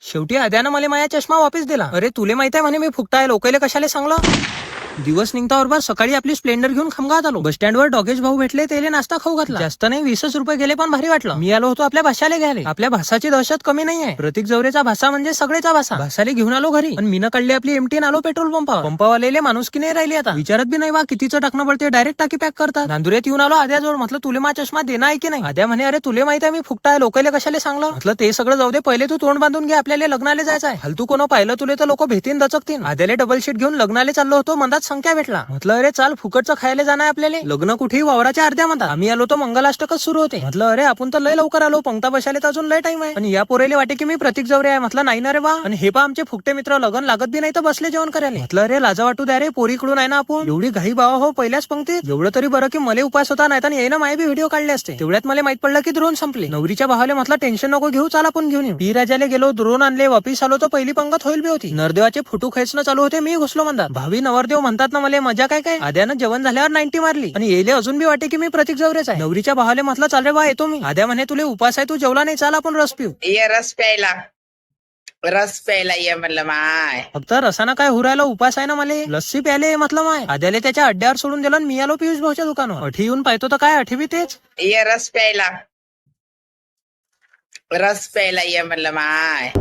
शेवटी आद्यानं मला माझा चष्मा वापस दिला. अरे तुले माहित आहे म्हणे मी फुकटाय, लोकायले कशाला सांगलं. दिवस निघता बरोबर सकाळी आपली स्प्लेंडर घेऊन खमगावात आलो. बस स्टँडवर डॉगेश भाऊ भेटले, त्याला नाश्ता खाऊ घातला. जास्त नाही 20 रुपये गेले पण भारी वाटलं. मी आलो होतो आपल्या भाषाला घ्यायला. आपल्या भाषाची दहशत कमी नाही आहे. प्रतीक जवरेचा भाषा म्हणजे सगळेचा भाषा. भाषाला घेऊन आलो घरी आणि मीनं काढली आपली एमटी आलो पेट्रोल पंपावर. पंपावालेले माणूस की नाही राहिली आता. विचारत बी नाही वा कितीचं टाकणं पडते, डायरेक्ट टाकी पॅक करतात. नांदुऱ्यात येऊन आलो आद्याजवळ. म्हटलं तुले मा चष्मा देना आहे की नाही. आद्या म्हणे अरे तुले माहित आहे मी फुकटा आहे, लोकायला कशाला सांगलं. म्हटलं ते सगळं जाऊ दे, पहिले तू तोंड बांधून घे, आपल्याला लग्नाला जायचं आहे. हलतू कोण पाहिलं तुले तर लोक भेटीन दचकतीन. आद्याला डबल शीट घेऊन लग्नाला चाललो होतो, मंदात संख्या भेटला. म्हटलं अरे चाल फुकटचं खायला जाणार आपल्याला. लग्न कुठेही वावराच्या अर्ध्या म्हणतात. आम्ही आलो तो मंगलाष्टकच सुरू होते. म्हटलं अरे आपण तर लय लवकर आलो, पंक्ता बसायला तर अजून लय टाइम आहे. आणि या पोरेले वाटे की मी प्रतीक जवरे आहे. म्हटलं नाही ना रे बा. आणि हे पा आमचे फुकटे मित्र लग्न लागत बी नाही तर बसले जेवण करायला. म्हटलं अरे लाजा वाटू द्या रे, पोरीकडून आहे ना आपण. एवढी घाई बाबा हो पहिल्याच पंक्तीत. एवढं तरी बरं की मला उपास होता, नाही तर येईना माय बी व्हिडिओ काढले असते. तेवढ्यात मला माहित पडलं की द्रोण संपले. नवरीच्या भावाले म्हटलं टेन्शन नको घेऊ, चाल आपण घेऊन येऊ. पी राजाला गेलो, द्रोण आणले, वापिस आलो तर पहिली पंगत होईल बी होती. नरदेवाचे फोटो खेचणं चालू होते, मी घुसलो म्हणतात. भावी नवरदेव म्हणतात ना मला मजा काय काय. आद्यानं जेवण झाल्यावर 90 मारली आणि येले अजून बी वाटे की मी प्रतीक जवरेच आहे. नवरीच्या भावाले म्हटलं चाल रे बा येतो मी. आद्या म्हणे तुले उपास आहे, तू जेवला नाही, चाल आपण रस पिऊ. ये रस प्यायला ये म्हणलं माय. फक्त रसाना काय हुरायला, उपास आहे ना मला. लस्सी प्याले म्हटलं माय. आद्याले त्याच्या अड्ड्यावर सोडून दिलं, मी आलो पियुष भाऊच्या दुकानावर. अठी येऊन पाहतो तर काय अठी बी तेच. ये रस प्यायला ये म्हणलं माय.